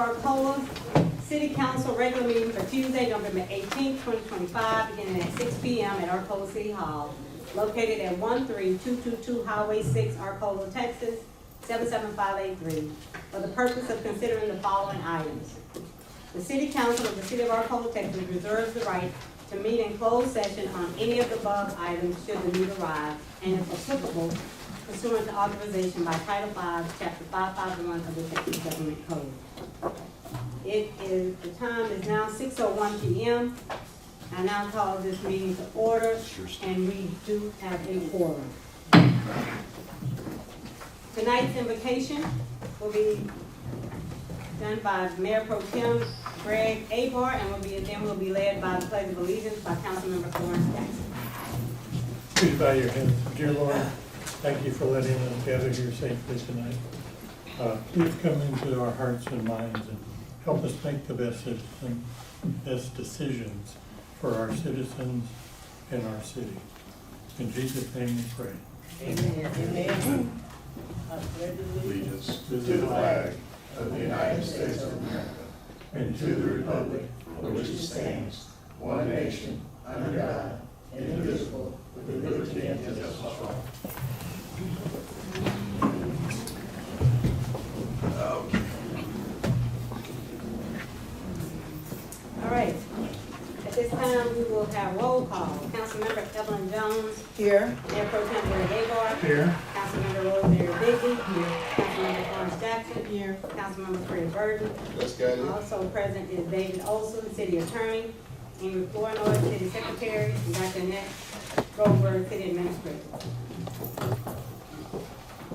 Arcola, City Council regular meeting for Tuesday, November 18th, 2025, beginning at 6 p.m. at Arcola City Hall, located at 13222 Highway 6, Arcola, Texas, 77583, for the purpose of considering the following items. The City Council of the City of Arcola, Texas reserves the right to meet in closed session on any of the above items should the need arise, and if applicable, pursuant to authorization by Title V, Chapter 551 of the Texas Government Code. The time is now 6:01 p.m. I now call this meeting to order, and we do have a quorum. Tonight's invocation will be done by Mayor Pro Tem REG and will be led by the Pledge of Allegiance by Councilmember Florence Jackson. Please bow your heads. Dear Lord, thank you for letting us gather here safely tonight. Please come into our hearts and minds and help us make the best decisions for our citizens and our city. In Jesus' name we pray. Amen. Amen. Allegiance to the flag of the United States of America and to the republic for which it stands, one nation, under God, indivisible, with liberty and justice for all. All right. At this time, we will have roll call. Councilmember Evelyn Jones. Here. Mayor Pro Tem Gary Here. Councilmember Rosemary Bigby. Here. Councilmember Florence Jackson. Here. Councilmember Fred Burton. Let's get it. Also present is David Olson, City Attorney, Amy Flournoy, City Secretary, and Dr. Annette Goldberg, City Administrator.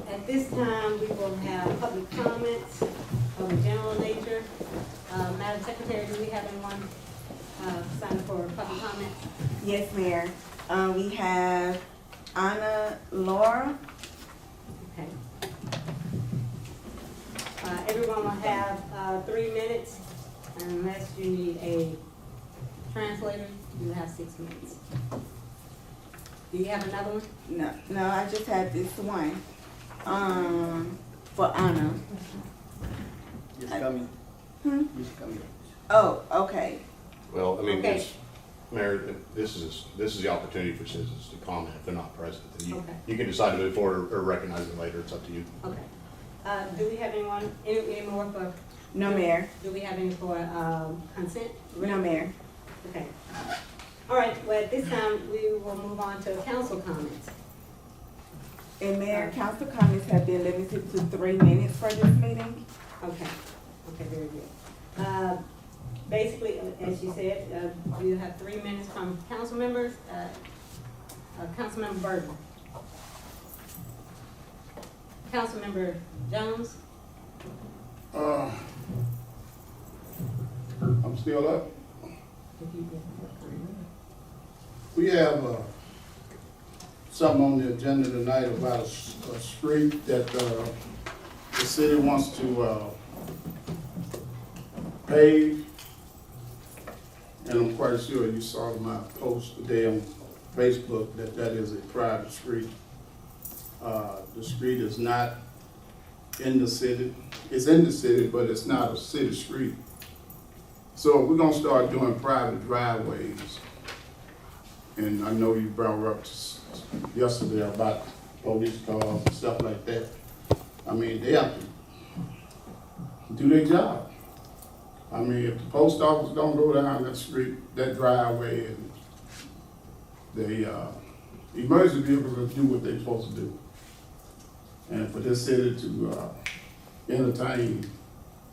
At this time, we will have public comments of a general nature. Madam Secretary, do we have anyone signed for public comments? Yes, Mayor. We have Anna Laura. Okay. Everyone will have 3 minutes, unless you need a translator, you have 6 minutes. Do you have another one? No, I just had this one. For Anna. Just coming. Just coming. Oh, okay. Well, I mean, Okay. it's, Mayor, this is the opportunity for citizens to comment if they're not present. And Okay. you can decide to move forward or recognize them later. It's up to you. Okay. Do we have any more for? No, Mayor. Do we have any for consent? No, Mayor. Okay. All right, well, at this time, we will move on to council comments. And Mayor, council comments have been limited to 3 minutes for this meeting. Okay, very good. Basically, as you said, we'll have 3 minutes from council members. Councilmember Burton. Councilmember Jones. I'm still up. If you We have something on the agenda tonight about a street that the city wants to pave. And I'm quite sure you saw my post today on Facebook that is a private street. The street is not in the city. It's in the city, but it's not a city street. So we're gonna start doing private driveways. And I know you brought up yesterday about police cars and stuff like that. I mean, they have to do their job. I mean, if the post office don't go down that street, that driveway, and the emergency vehicles will do what they're supposed to do. And for this city to entertain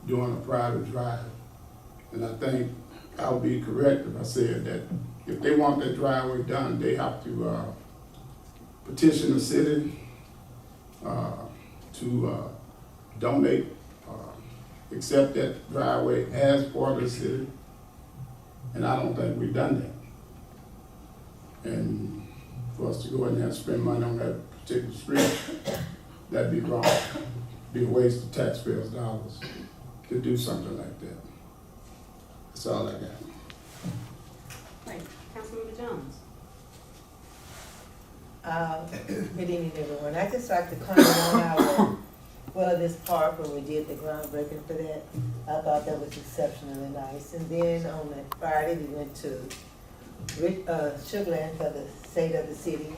doing a private drive, and I think I'll be correct if I said that if they want that driveway done, they have to petition the city to donate, accept that driveway as part of the city. And I don't think we've done that. And for us to go in there and spend money on that particular street, that'd be wrong. Be a waste of taxpayers' dollars to do something like that. That's all I got. Right, Councilmember Jones. Good evening, everyone. I just like to comment on our Well, this park, when we did the groundbreaking for that, I thought that was exceptionally nice. And then on that Friday, we went to Sugarland for the state of the city.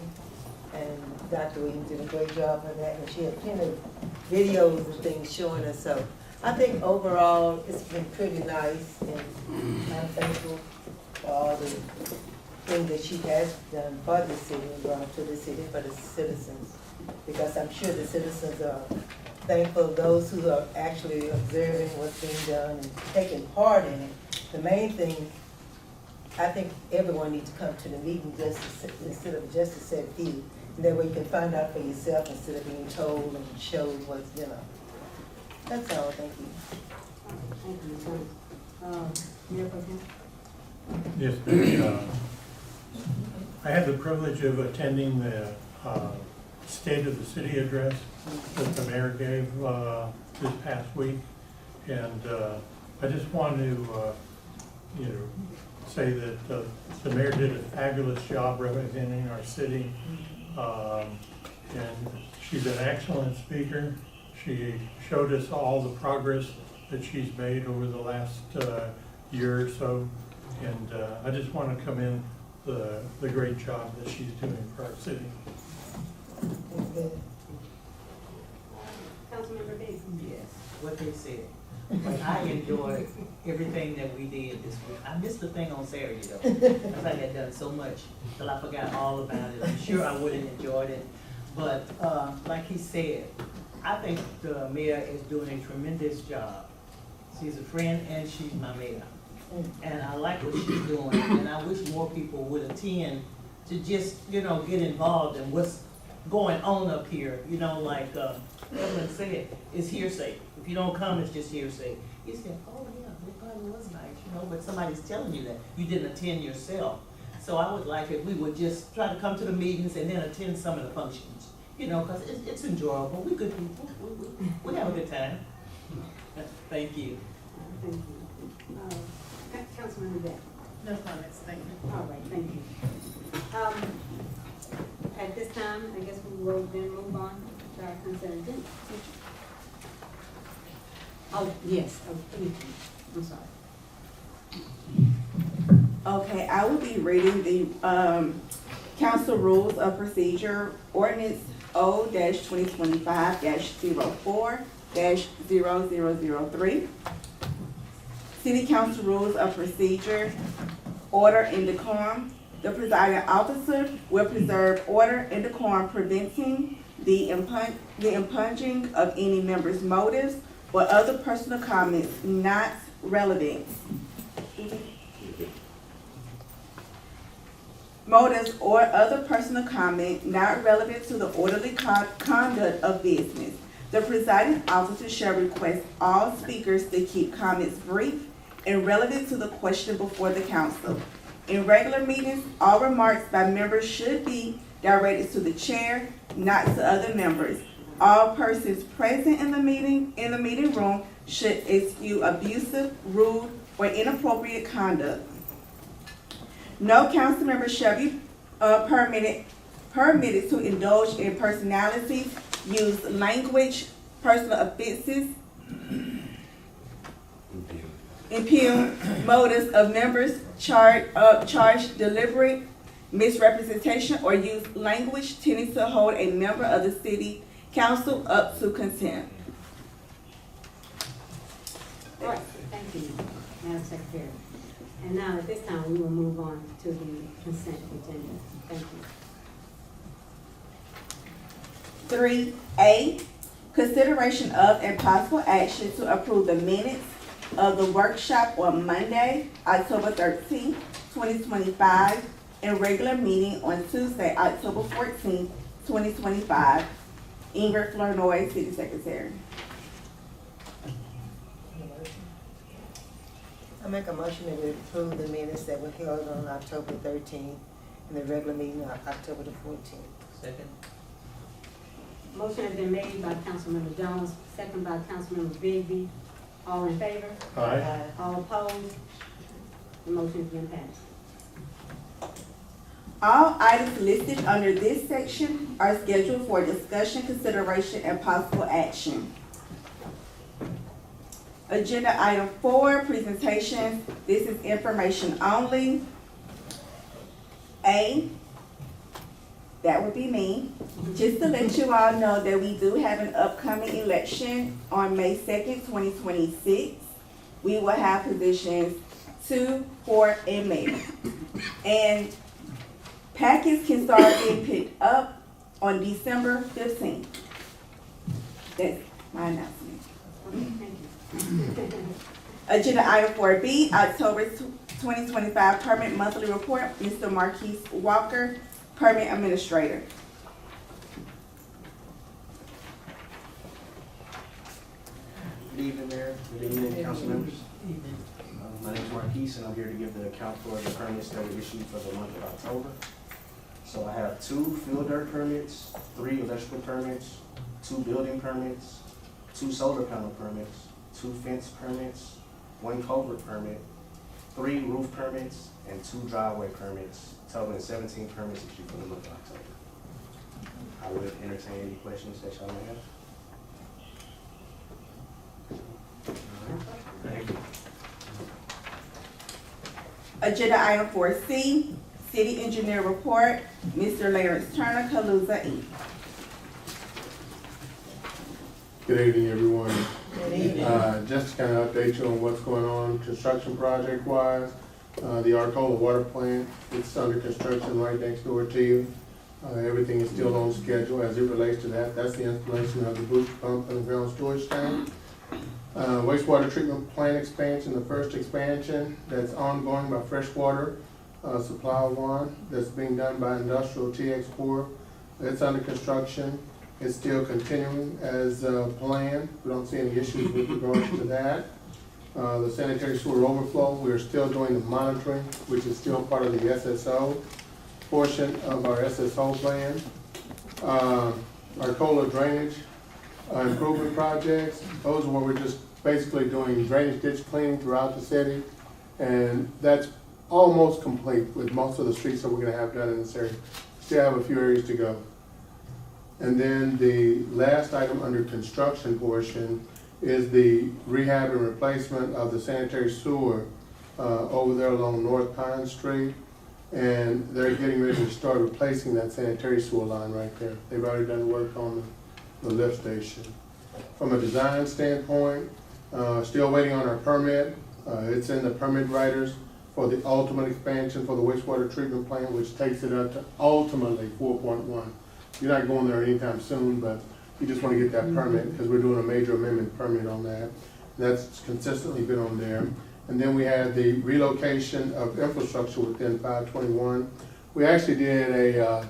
And Dr. Williams did a great job on that, and she had plenty of videos and things showing us. So I think overall, it's been pretty nice, and I'm thankful for all the things that she has done for the city and brought to the city for the citizens. Because I'm sure the citizens are thankful, those who are actually observing what's being done and taking part in it. The main thing, I think everyone needs to come to the meeting just to sit, instead of just to set view. And that way you can find out for yourself instead of being told and showed what's, you know. That's all, thank you. Thank you, Ms. Jones. Mayor Pro Tem? Yes, ma'am. I had the privilege of attending the State of the City address that the mayor gave this past week. And I just want to, say that the mayor did a fabulous job representing our city. And she's an excellent speaker. She showed us all the progress that she's made over the last year or so. And I just want to commend the great job that she's doing for our city. Councilmember Biggs? Yes, what they said. But I enjoyed everything that we did this week. I missed the thing on Saturday though, because I had done so much till I forgot all about it. I'm sure I would have enjoyed it. But like he said, I think the mayor is doing a tremendous job. She's a friend and she's my mayor. And I like what she's doing, and I wish more people would attend to just, get involved in what's going on up here. Like Evelyn said, it's hearsay. If you don't come, it's just hearsay. You say, oh yeah, it probably was nice, but somebody's telling you that. You didn't attend yourself. So I would like if we would just try to come to the meetings and then attend some of the functions, because it's enjoyable. We good people. We have a good time. Thank you. Thank you. Councilmember Beck? No comments, thank you. All right, thank you. At this time, I guess we will then move on to our consent agenda. Oh, yes, thank you. I'm sorry. Okay, I will be reading the council rules of procedure, ordinance O-2025-04-0003. City council rules of procedure, order and decorum. The presiding officer will preserve order and decorum, preventing the impugning of any member's motives or other personal comments not relevant. Motives or other personal comment not relevant to the orderly conduct of business. The presiding officer shall request all speakers to keep comments brief and relevant to the question before the council. In regular meetings, all remarks by members should be directed to the chair, not to other members. All persons present in the meeting room should eschew abusive, rude, or inappropriate conduct. No council member shall be permitted to indulge in personalities, use language, personal offenses, impugn motives of members, charge deliberate misrepresentation, or use language tending to hold a member of the city council up to contempt. All right, thank you, Madam Secretary. And now, at this time, we will move on to the consent agenda. Thank you. 3A, consideration of and possible action to approve the minutes of the workshop on Monday, October 13th, 2025, and regular meeting on Tuesday, October 14th, 2025. Ingrid Flournoy, City Secretary. I make a motion that we approve the minutes that were held on October 13th and the regular meeting on October the 14th. Second. Motion has been made by Councilmember Jones, second by Councilmember Bigby. All in favor? Aye. All opposed? The motion has been passed. All items listed under this section are scheduled for discussion, consideration, and possible action. Agenda item 4, presentations. This is information only. A, that would be me. Just to let you all know that we do have an upcoming election on May 2nd, 2026. We will have positions 2, 4, and mayor. And packets can start being picked up on December 15th. That's my announcement. Agenda item 4B, October 2025 permit monthly report, Mr. Marquise Walker, permit administrator. Good evening, Mayor. Good evening, council members. My name is Marquise, and I'm here to give the account for the permits that were issued for the month of October. So I have 2 field dirt permits, 3 electrical permits, 2 building permits, 2 solar panel permits, 2 fence permits, 1 culvert permit, 3 roof permits, and 2 driveway permits, totaling 17 permits issued for the month of October. I would entertain any questions that y'all may have. Thank you. Agenda item 4C, city engineer report, Mr. Lawrence Turner, Calusa Inc. Good evening, everyone. Good evening. Just to kind of update you on what's going on construction project wise. The Arcola water plant, it's under construction right next door to you. Everything is still on schedule as it relates to that. That's the installation of the booster pump and ground storage tank. Wastewater treatment plant expansion, the first expansion that's ongoing by Freshwater Supply One, that's being done by Industrial TX Corp. It's under construction. It's still continuing as planned. We don't see any issues with regards to that. The sanitary sewer overflow, we're still doing the monitoring, which is still part of the SSO portion of our SSO plan. Arcola drainage improvement projects, those are where we're just basically doing drainage ditch cleaning throughout the city. And that's almost complete with most of the streets that we're gonna have done in this area. Still have a few areas to go. And then the last item under construction portion is the rehab and replacement of the sanitary sewer over there along North Pine Street. And they're getting ready to start replacing that sanitary sewer line right there. They've already done work on the lift station. From a design standpoint, still waiting on our permit. It's in the permit writers for the ultimate expansion for the wastewater treatment plant, which takes it up to ultimately 4.1. You're not going there anytime soon, but you just want to get that permit because we're doing a major amendment permit on that. That's consistently been on there. And then we had the relocation of infrastructure within 521. We actually did a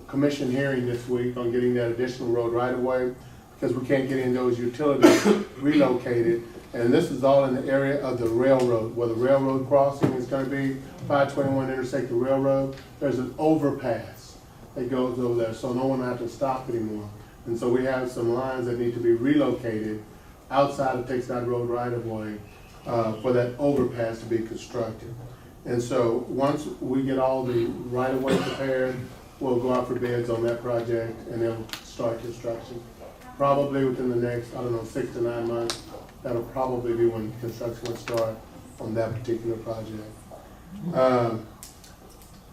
commission hearing this week on getting that additional road right away because we can't get in those utilities relocated. And this is all in the area of the railroad, where the railroad crossing is going to be 521 intersect the railroad. There's an overpass that goes over there, so no one will have to stop anymore. And so we have some lines that need to be relocated outside of Takes That Road right of way for that overpass to be constructed. And so once we get all the right of way prepared, we'll go out for bids on that project and then start construction. Probably within the next, 6 to 9 months, that'll probably be when construction will start on that particular project.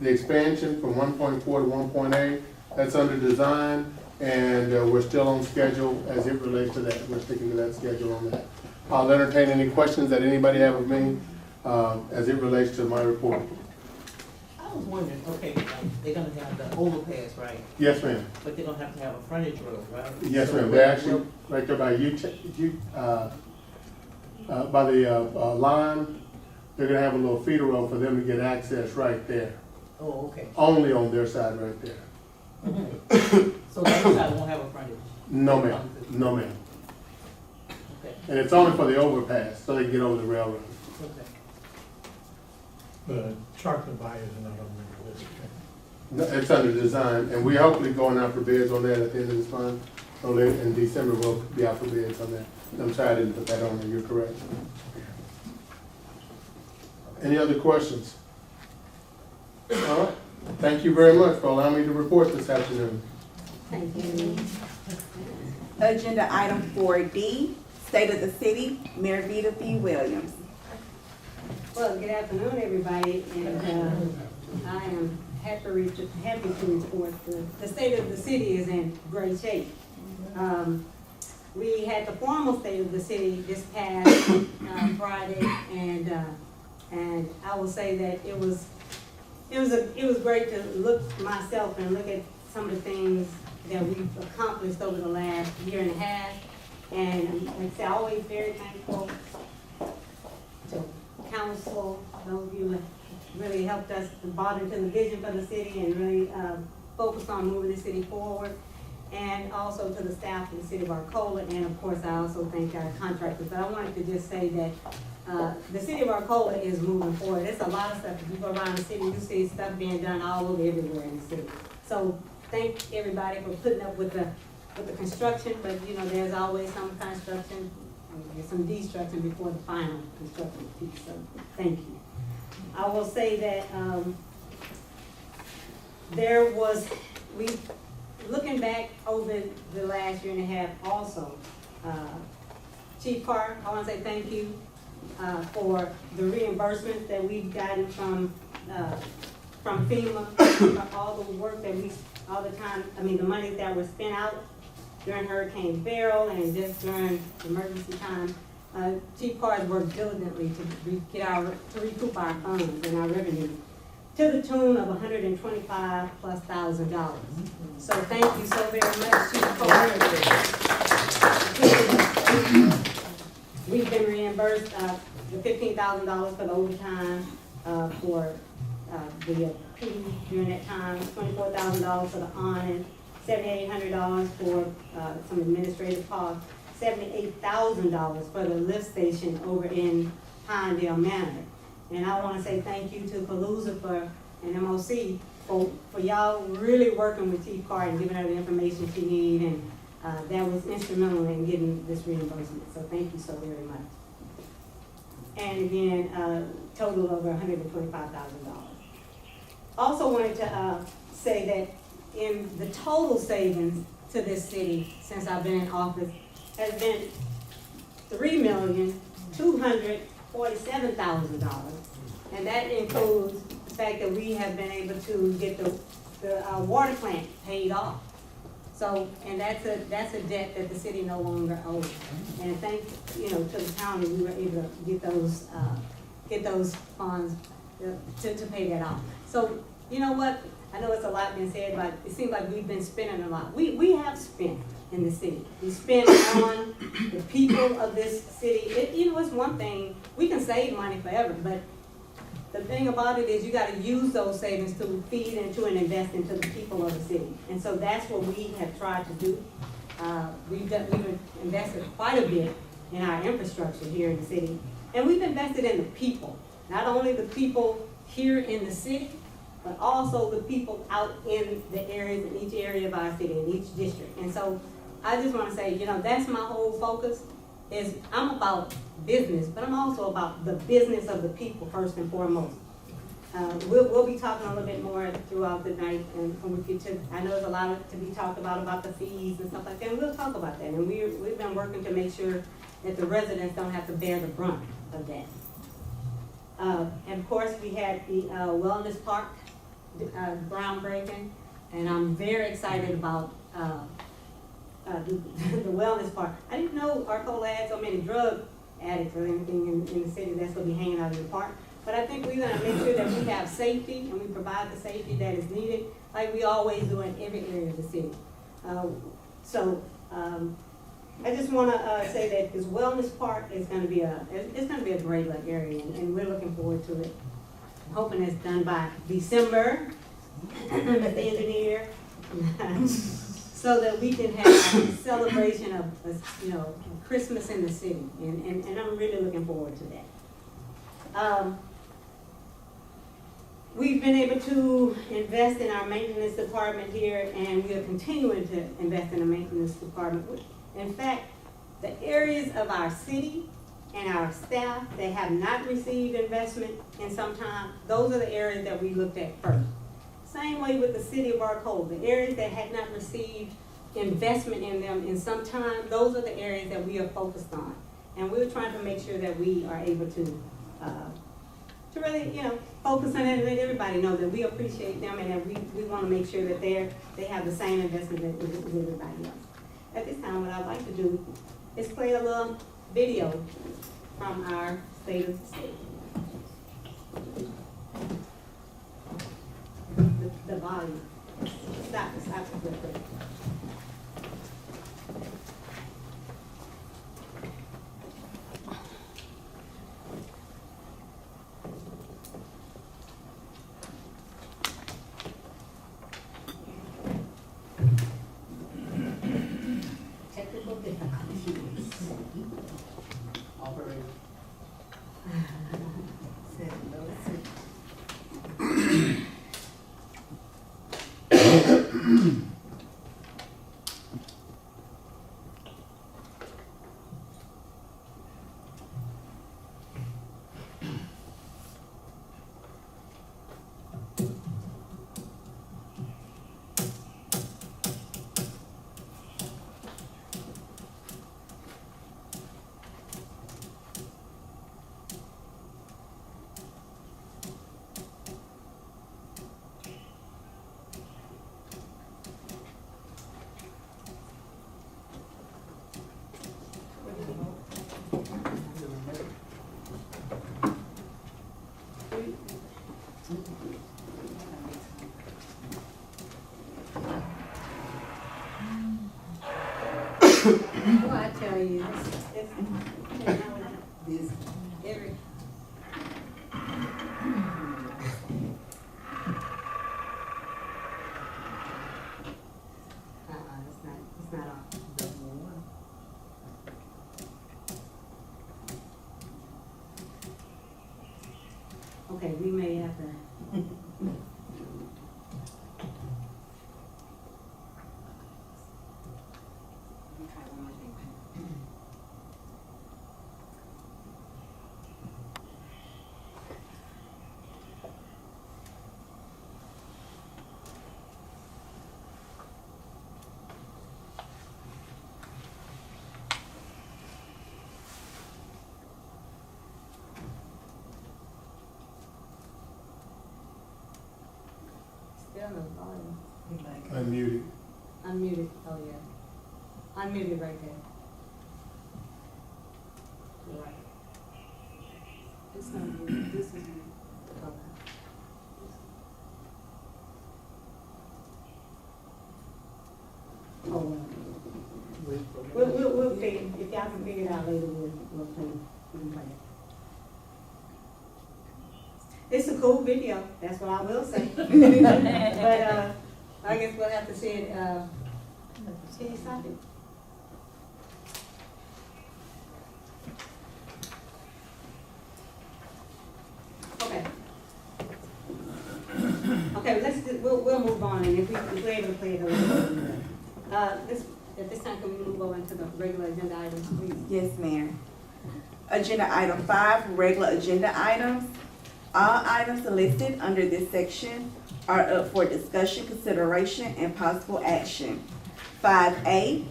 The expansion from 1.4 to 1.8, that's under design, and we're still on schedule as it relates to that. We're sticking to that schedule on that. I'll entertain any questions that anybody have of me as it relates to my report. I was wondering, okay, they're gonna have the overpass, right? Yes, ma'am. But they're gonna have to have a frontage road, right? Yes, So ma'am. They're actually right there by the line. They're gonna have a little feeder road for them to get access right there. Oh, okay. Only on their side right there. So that side won't have a frontage? No, ma'am. No, ma'am. Okay, And it's only for the overpass, so they can get over the railroad. okay. The chocolate buy is not on the list. No, it's under design, and we're hopefully going out for bids on that at the end of this month. So in December, we'll be out for bids on that. I'm sorry I didn't put that on there, you're correct. Any other questions? All right, thank you very much for allowing me to report this afternoon. Thank you. Agenda item 4D, State of the City, Mayor Vita B. Williams. Well, good afternoon, everybody, and I am happy to report the state of the city is in great shape. We had the formal state of the city this past Friday, and I will say that it was great to look myself and look at some of the things that we've accomplished over the last year and a half. And like I say, I'm always very thankful to council, those of you that really helped us, bought into the vision for the city and really focused on moving the city forward. And also to the staff of the city of Arcola, and of course, I also thank our contractors. But I wanted to just say that the city of Arcola is moving forward. There's a lot of stuff. If you go around the city, you see stuff being done all over everywhere in the city. So thank everybody for putting up with the construction, but you know, there's always some construction, there's some destruction before the final construction piece, so thank you. I will say that looking back over the last year and a half also, Chief Park, I want to say thank you for the reimbursements that we've gotten from FEMA, for all the work that the money that was spent out during Hurricane Beryl and just during emergency time. Chief Park worked diligently to recoup our funds and our revenue to the tune of $125,000+. So thank you so very much, Chief Park. We've been reimbursed the $15,000 for the overtime for the PD during that time, $24,000 for the awning, $7,800 for some administrative costs, $78,000 for the lift station over in Pinedale Manor. And I want to say thank you to Palooza and MOC for y'all really working with Chief Carr and giving her the information she needs, and that was instrumental in getting this reimbursement. So thank you so very much. And again, total over $125,000. Also wanted to say that in the total savings to this city since I've been in office has been $3,247,000. And that includes the fact that we have been able to get the water plant paid off. So, and that's a debt that the city no longer owes. And thanks, to the county, we were able to get those funds to pay that off. So, you know what? I know it's a lot been said, but it seems like we've been spending a lot. We have spent in the city. We spend on the people of this city. It's one thing, we can save money forever, but the thing about it is you gotta use those savings to feed into and invest into the people of the city. And so that's what we have tried to do. We've invested quite a bit in our infrastructure here in the city. And we've invested in the people, not only the people here in the city, but also the people out in the areas, in each area of our city, in each district. And so I just want to say, that's my whole focus, is I'm about business, but I'm also about the business of the people first and foremost. We'll be talking a little bit more throughout the night, and when we get to, I know there's a lot to be talked about the fees and stuff like that, and we'll talk about that. And we've been working to make sure that the residents don't have to bear the brunt of that. And of course, we had the Wellness Park groundbreaking, and I'm very excited about the Wellness Park. I didn't know Arcola had so many drug addicts or anything in the city that's going to be hanging out in the park. But I think we're going to make sure that we have safety and we provide the safety that is needed, like we always do in every area of the city. I just want to say that this Wellness Park is going to be a great area, and we're looking forward to it. I'm hoping it's done by December with the engineer, so that we can have a celebration of Christmas in the city, and I'm really looking forward to that. We've been able to invest in our maintenance department here, and we are continuing to invest in the maintenance department. In fact, the areas of our city and our staff that have not received investment in some time, those are the areas that we looked at first. Same way with the city of Arcola, the areas that had not received investment in them in some time, those are the areas that we are focused on. And we're trying to make sure that we are able to really, focus on it and let everybody know that we appreciate them and that we want to make sure that they have the same investment as everybody else. At this time, what I'd like to do is play a little video from our state of the state. The volume. Stop it real quick. Technical difficulties. Operator. Oh, I tell you, this every. It's not on. Okay, we may have to. Still no volume. Unmuted. Unmuted, oh yeah. Unmuted right there. Right. It's not muted, this is muted. Okay. Oh, well. We'll figure, if y'all can figure it out later, we'll play it. It's a cool video, that's what I will say. But, I guess we'll have to see it, can you stop it? Okay. Okay, we'll move on, and if we're able to play it a little bit. At this time, can we move on to the regular agenda items, please? Yes, ma'am. Agenda item 5, regular agenda items. All items listed under this section are up for discussion, consideration, and possible action. 5A,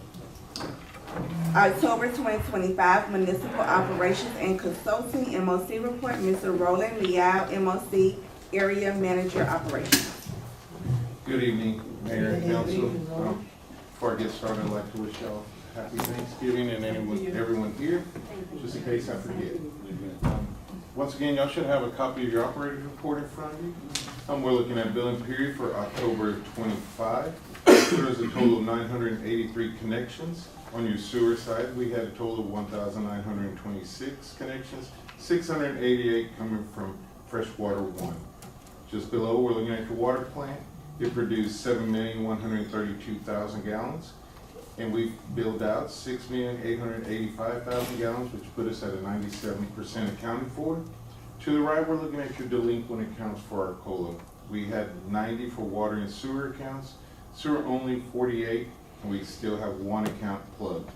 October 2025 Municipal Operations and Consulting MOC Report, Mr. Roland Liao, MOC Area Manager Operations. Good evening, Mayor and Council. Before I get started, I'd like to wish y'all happy Thanksgiving and everyone here, just in case I forget. Once again, y'all should have a copy of your operator's report in front of you. We're looking at billing period for October 25. There was a total of 983 connections. On your sewer side, we had a total of 1,926 connections, 688 coming from freshwater 1. Just below, we're looking at your water plant. It produced 7,132,000 gallons, and we've billed out 6,885,000 gallons, which put us at a 97% accounted for. To the right, we're looking at your delinquent accounts for Arcola. We had 90 for water and sewer accounts, sewer only 48, and we still have 1 account plugged.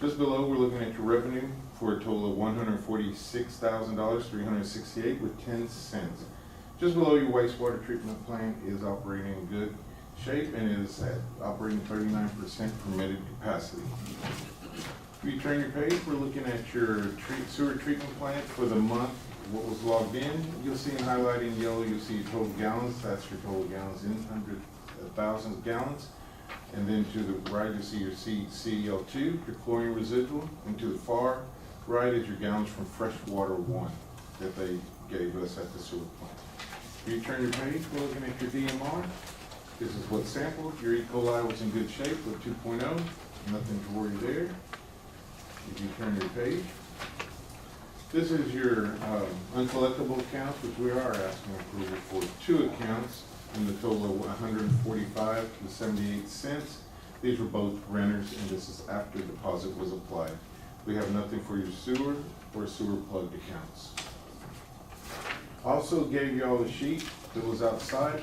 Just below, we're looking at your revenue for a total of $146,368 with 10 cents. Just below, your wastewater treatment plant is operating in good shape and is at operating 39% permitted capacity. If you turn your page, we're looking at your sewer treatment plant for the month, what was logged in. You'll see in highlighted in yellow, you'll see your total gallons, that's your total gallons in thousands of gallons. And then to the right, you'll see your CEL2, your chlorine residual, and to the far right is your gallons from freshwater 1 that they gave us at the sewer plant. If you turn your page, we're looking at your DMR. This is what's sampled. Your E. coli was in good shape with 2.0, nothing to worry there. If you turn your page, this is your uncollectible accounts, which we are asking approval for 2 accounts in the total of 145 to 78 cents. These were both renters, and this is after deposit was applied. We have nothing for your sewer or sewer plugged accounts. Also gave you all the sheet that was outside,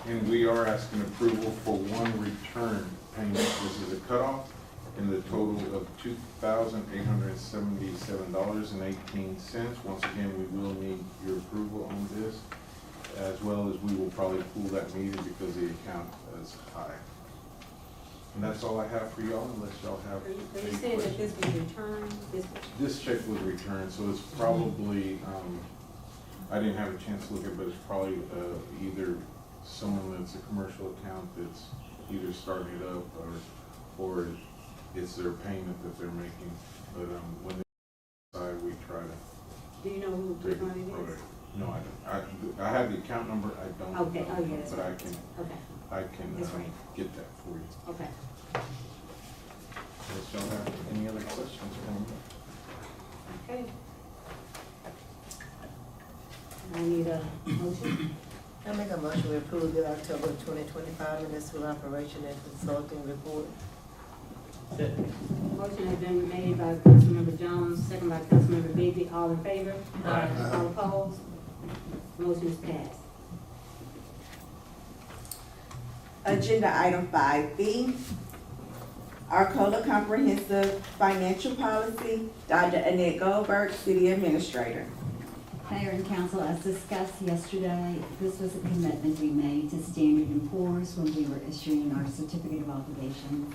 and we are asking approval for 1 return payment. This is a cutoff in the total of $2,877.18. Once again, we will need your approval on this, as well as we will probably pull that meeting because the account is high. And that's all I have for y'all, unless y'all have Are you any saying that questions. this was returned, This check was returned, so it's probably, I didn't have a chance to look at it, but it's probably either someone that's a commercial account that's either starting it up or it's their payment that they're making. But when they decide, we try to do you know who take the money it. is? No, I don't. I have the account number, I don't. Okay, oh, yeah, that's But right. Okay, I can That's right. get that for you. okay. Unless y'all have any other questions for me? Okay. I need a motion. I make a motion we approve the October 2025 municipal operation and consulting report. Motion has been made by Councilmember Jones, second by Councilmember Bigby. All in favor? Aye. All opposed? Motion is passed. Agenda item 5B, Arcola Comprehensive Financial Policy, Dr. Annette Goldberg, City Administrator. Mayor and council, as discussed yesterday, this was a commitment we made to Standard & Poor's when we were issuing our certificate of obligation.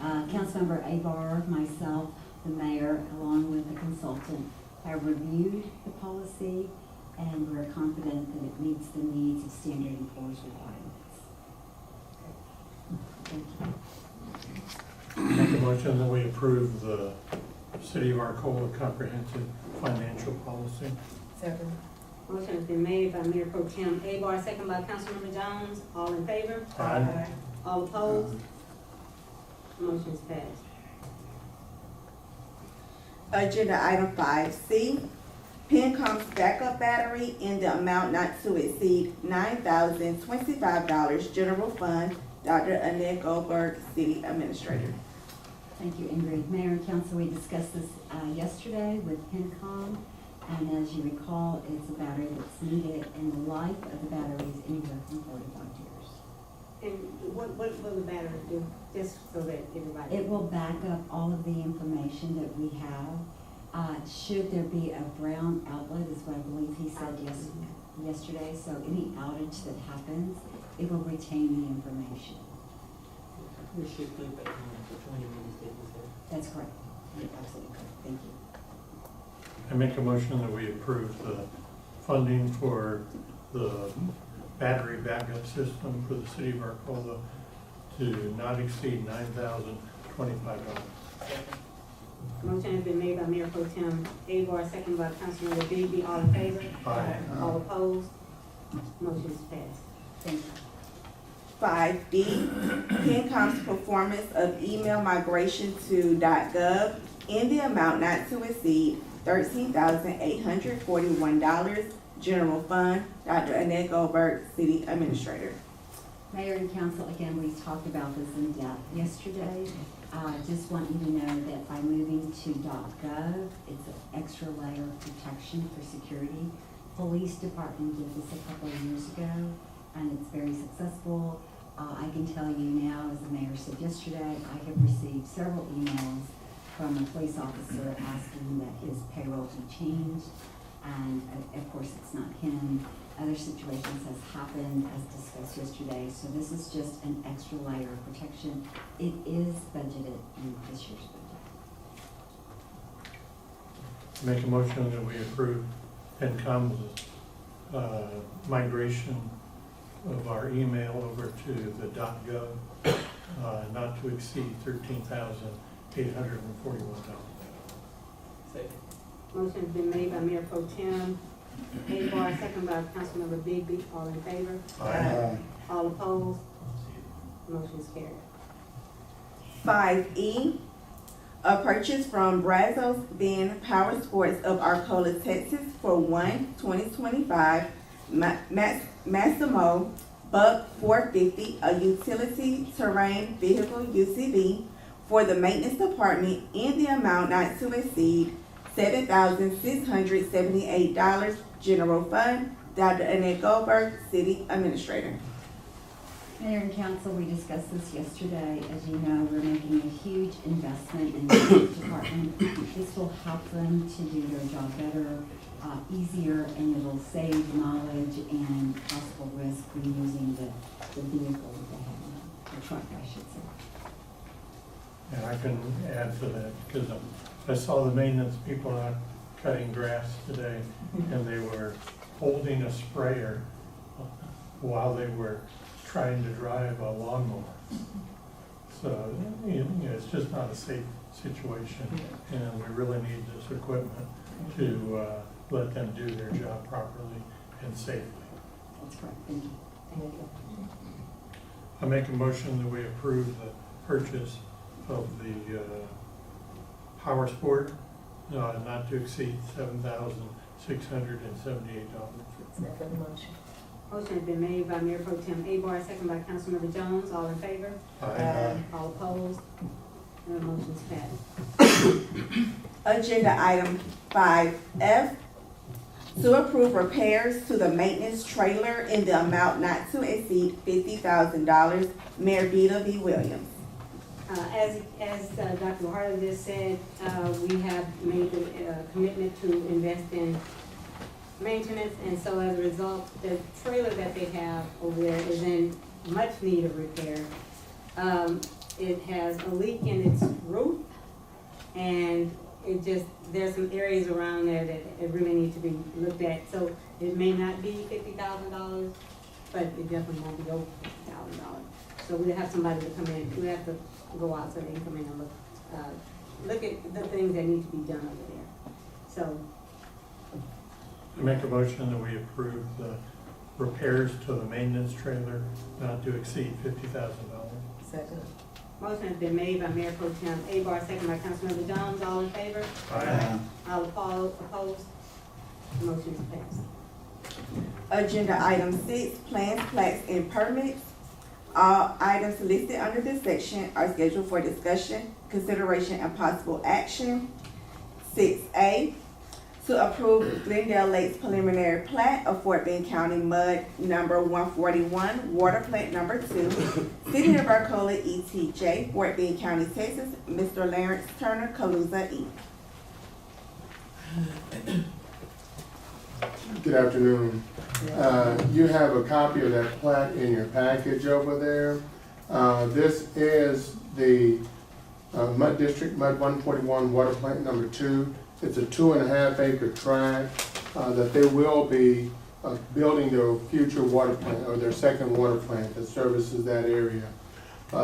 Councilmember Abar, myself, the mayor, along with the consultant, have reviewed the policy, and we're confident that it meets the needs of Standard & Poor's requirements. Thank you. Make a motion that we approve the City of Arcola Comprehensive Financial Policy. Second. Motion has been made by Mayor Pro Tem Abar, second by Councilmember Jones. All in favor? Aye. All opposed? Motion is passed. Agenda item 5C, Pencom's backup battery in the amount not to exceed $9,025, General Fund, Dr. Annette Goldberg, City Administrator. Thank you, Ingrid. Mayor and council, we discussed this yesterday with PENCOM, and as you recall, it's a battery that's needed, and the life of the battery is anywhere from 4 to 5 years. And what will the battery do, just so that everybody? It will back up all of the information that we have. Should there be a brown outlet, is what I believe he said yesterday, so any outage that happens, it will retain the information. We should put back on for 20 minutes, did we say? That's correct. You're absolutely correct. Thank you. I make a motion that we approve the funding for the battery backup system for the City of Arcola to not exceed $9,025. Motion has been made by Mayor Pro Tem Abar, second by Councilmember Bigby. All in favor? Aye. All opposed? Motion is passed. Thank you. 5D, Pencom's performance of email migration to .gov in the amount not to exceed $13,841, General Fund, Dr. Annette Goldberg, City Administrator. Mayor and council, again, we talked about this in depth yesterday. Just want you to know that by moving to .gov, it's an extra layer of protection for security. Police department did this a couple of years ago, and it's very successful. I can tell you now, as the mayor said yesterday, I have received several emails from a police officer asking that his payroll be changed, and of course, it's not him. Other situations has happened as discussed yesterday, so this is just an extra layer of protection. It is budgeted in this year's budget. Motion has been made by Mayor Pro Tem Abar, second by Councilmember Bigby. All in favor? Thank you. All opposed? Motion is passed. 6D, Pencom performance of email migration to .gov in the amount not to exceed $9,025, General Fund, Dr. Annette Goldberg, City Administrator. I Mayor and council, again, we talked about this in depth yesterday. Make a motion that we approve NCOM's migration of our email over to the .gov, not to exceed $13,841. Second. Motion's been made by Mayor Pro Tem Abar, second by Councilmember Bigby. All in favor? Aye. All opposed? Motion's carried. 5E, a purchase from Brazos Ben Power Sports of Arcola, Texas for 2025 Massimo Buck 450, a utility terrain vehicle UCV for the maintenance department in the amount not to exceed $7,678, general fund. Dr. Annette Goldberg, City Administrator. Mayor and council, we discussed this yesterday. As you know, we're making a huge investment in the police department. This will help them to do their job better, easier, and it'll save knowledge and possible risk when using the vehicle that they have, the truck, I should say. And I can add to that, because I saw the maintenance people out cutting grass today, and they were holding a sprayer while they were trying to drive a lawnmower. So, you know, it's just not a safe situation, and we really need this equipment to let them do their job properly and safely. That's correct, thank you. I make a motion that we approve the purchase of the Power Sport, not to exceed $7,678. Second motion. Motion has been made by Mayor Pro Tem Abar, second by Councilmember Jones. All in favor? All opposed? And the motion's passed. Agenda item 5F, to approve repairs to the maintenance trailer in the amount not to exceed $50,000. Mayor Vita V. Williams. As Dr. Harlan just said, we have made the commitment to invest in maintenance, and so as a result, the trailer that they have over there is in much need of repair. It has a leak in its roof, and there's some areas around there that it really needs to be looked at. So it may not be $50,000, but it definitely won't be over $50,000. So we'll have somebody to come in, we have to go out so they can come in and look at the things that need to be done over there. So, I make a motion that we approve the repairs to the maintenance trailer not to exceed $50,000. Second. motion has been made by Mayor Pro Tem Abar, second by Councilmember Jones. All in favor? All opposed? Motion is passed. Agenda item 6, plans, plaques, and permits. All items listed under this section are scheduled for discussion, consideration, and possible action. 6A, to approve Glendale Lakes preliminary plat of Fort Bend County Mud number 141, water plant number 2, City of Arcola, ETJ, Fort Bend County, Texas, Mr. Lawrence Turner, Calusa, Inc. Good afternoon. You have a copy of that plat in your package over there. This is the Mud District, Mud 141 water plant number 2. It's a 2.5 acre tract that they will be building their future water plant, or their second water plant that services that area.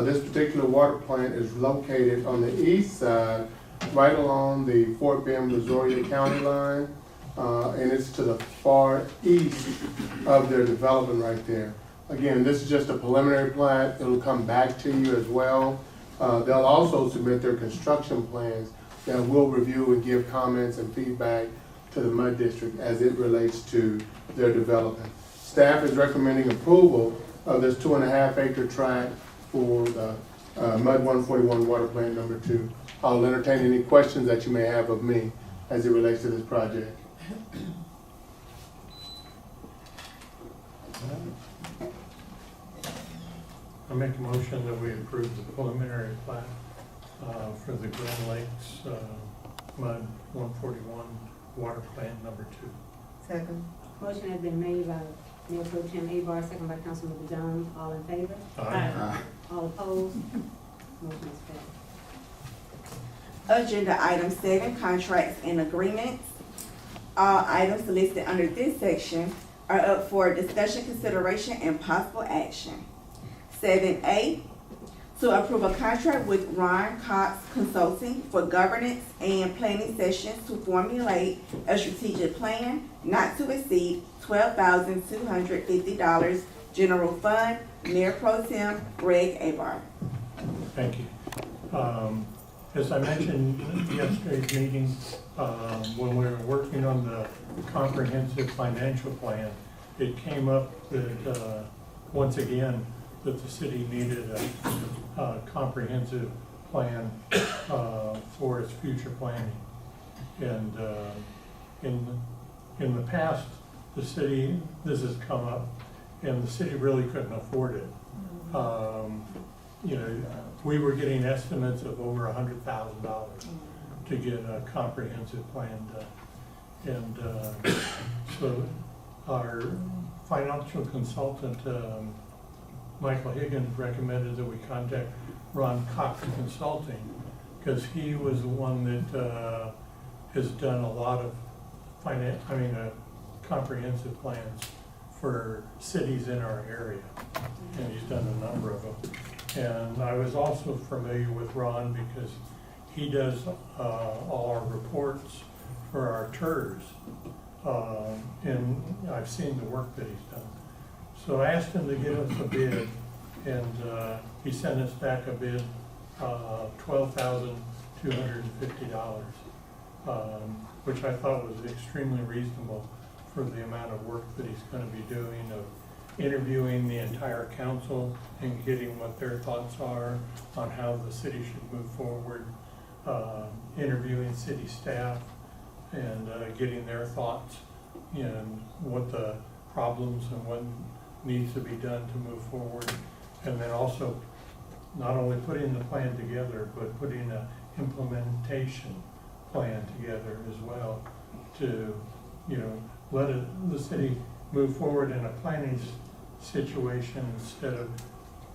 This particular water plant is located on the east side, right along the Fort Bend, Missouri County line. And it's to the far east of their development right there. Again, this is just a preliminary plat. It'll come back to you as well. They'll also submit their construction plans that we'll review and give comments and feedback to the Mud District as it relates to their development. Staff is recommending approval of this 2.5 acre tract for the Mud 141 water plant number 2. I'll entertain any questions that you may have of me as it relates to this project. I make a motion that we approve the preliminary plat for the Glen Lakes Mud 141 water plant number 2. Second. Motion has been made by Mayor Pro Tem Abar, second by Councilmember Jones. All in favor? Aye. All opposed? Motion is passed. Agenda item 7, contracts and agreements. All items listed under this section are up for discussion, consideration, and possible action. 7A, to approve a contract with Ron Cox Consulting for governance and planning sessions to formulate a strategic plan not to exceed $12,250, general fund, Mayor Pro Tem REG Abar. Thank you. As I mentioned in yesterday's meeting, when we were working on the comprehensive financial plan, it came up that, once again, that the city needed a comprehensive plan for its future planning. And in the past, the city, this has come up, and the city really couldn't afford it. You know, we were getting estimates of over $100,000 to get a comprehensive plan done. And so our financial consultant, Michael Higgins, recommended that we contact Ron Cox Consulting, because he was the one that has done a lot of comprehensive plans for cities in our area, and he's done a number of them. And I was also familiar with Ron because he does all our reports for our TERS, and I've seen the work that he's done. So I asked him to give us a bid, and he sent us back a bid of $12,250, which I thought was extremely reasonable for the amount of work that he's going to be doing, of interviewing the entire council and getting what their thoughts are on how the city should move forward, interviewing city staff and getting their thoughts and what the problems and what needs to be done to move forward. And then also not only putting the plan together, but putting an implementation plan together as well to, you know, let the city move forward in a planning situation instead of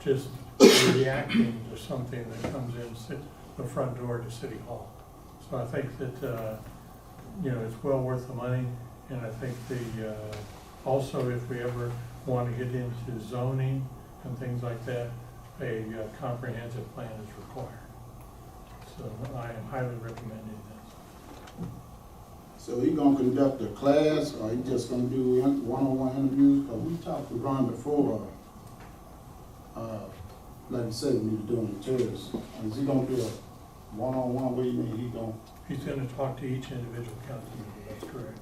just reacting to something that comes in the front door to City Hall. So I think that, you know, it's well worth the money, and I think also if we ever want to get into zoning and things like that, a comprehensive plan is required. So I am highly recommending this. So he gonna conduct a class, or he just gonna do one-on-one interviews? Cause we talked to Ron before, like you said, we need to do on the terrace. Is he gonna do a one-on-one? What do you mean He's going to talk to each individual council member, that's correct.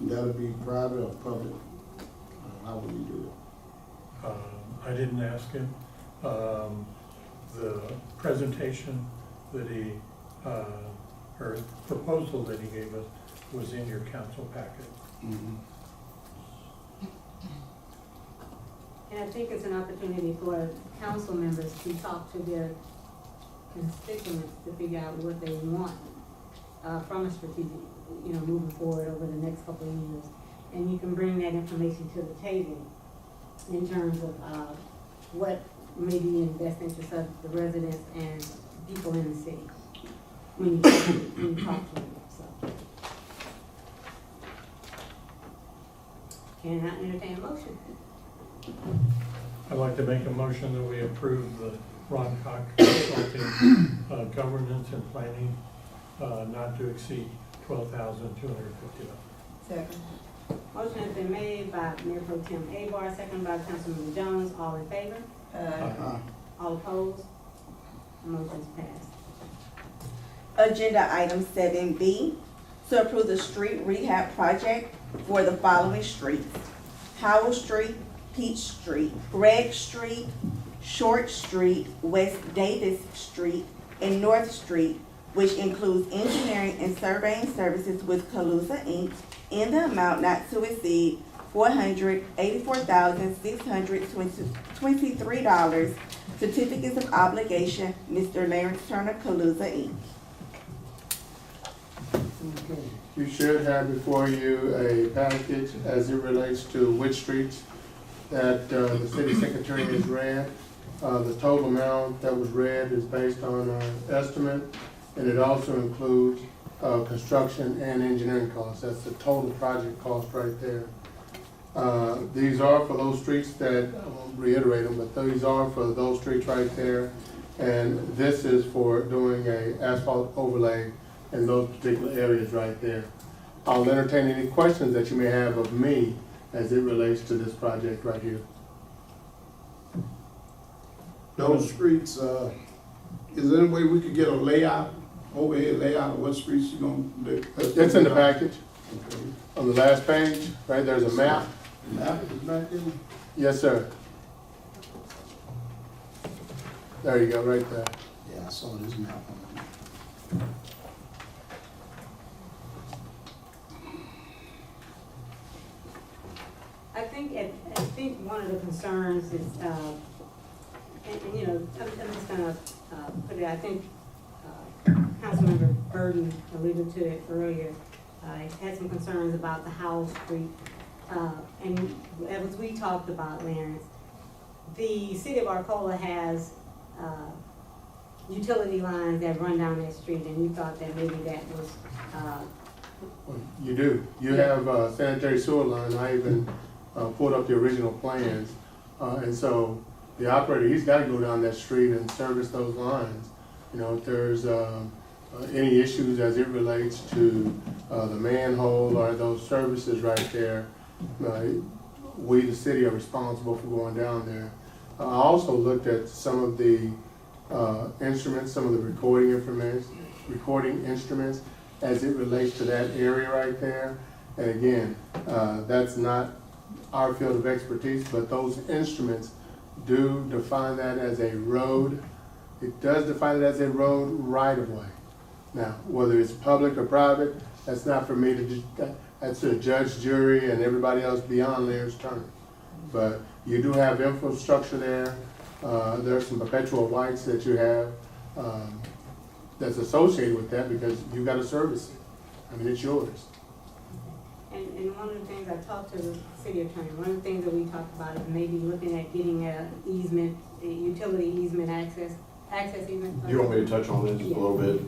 that'll be private or public? How would he do it? I didn't ask him. The presentation that he, or proposal that he gave us was in your council packet. Mm-hmm. And I think it's an opportunity for council members to talk to their constituents to figure out what they want from a strategic, you know, moving forward over the next couple of years. And you can bring that information to the table in terms of what may be in the best interest of the residents and people in the city when you talk to them. So, can I entertain a motion? I'd like to make a motion that we approve the Ron Cox Consulting governance and planning not to exceed $12,250. Second. Motion has been made by Mayor Pro Tem Abar, seconded by Councilmember Jones. All in favor? All opposed? Motion's passed. Agenda item 7B, to approve the street rehab project for the following streets: Howell Street, Peach Street, REG Street, Short Street, West Davis Street, and North Street, which includes engineering and surveying services with Calusa Inc. in the amount not to exceed $484,623. Certificates of obligation, Mr. Lawrence Turner, Calusa Inc. You should have before you a package as it relates to which streets that the city secretary has read. The total amount that was read is based on an estimate, and it also includes construction and engineering costs. That's the total project cost right there. These are for those streets that, I won't reiterate them, but these are for those streets right there. And this is for doing a asphalt overlay in those particular areas right there. I'll entertain any questions that you may have of me as it relates to this project right here. Those streets, is there any way we could get a layout, overhead layout of what streets you're gonna do? It's in the package. Okay. On the last page, right, there's a map. Map is back in? Yes, sir. There you go, right there. Yeah, I saw this map on it. I think one of the concerns is, and you know, I'm just gonna, put it, I think, Councilmember Burton alluded to it earlier. Had some concerns about the Howell Street, and as we talked about, Lawrence, the city of Arcola has, utility lines that run down that street, and you thought that maybe that was, You do. You have a sanitary sewer line. I even pulled up the original plans. And so the operator, he's got to go down that street and service those lines. You know, if there's any issues as it relates to the manhole or those services right there, we, the city, are responsible for going down there. I also looked at some of the instruments, some of the recording instruments as it relates to that area right there. And again, that's not our field of expertise, but those instruments do define that as a road. It does define it as a road right of way. Now, whether it's public or private, that's not for me to, that's a judge, jury, and everybody else beyond Laird's turn. But you do have infrastructure there. There's some perpetual rights that you have that's associated with that because you got to service it. I mean, it's yours. and one of the things I talked to the city attorney, one of the things that we talked about is maybe looking at getting a easement, a utility easement access easement. Do you want me to touch on this just a little bit?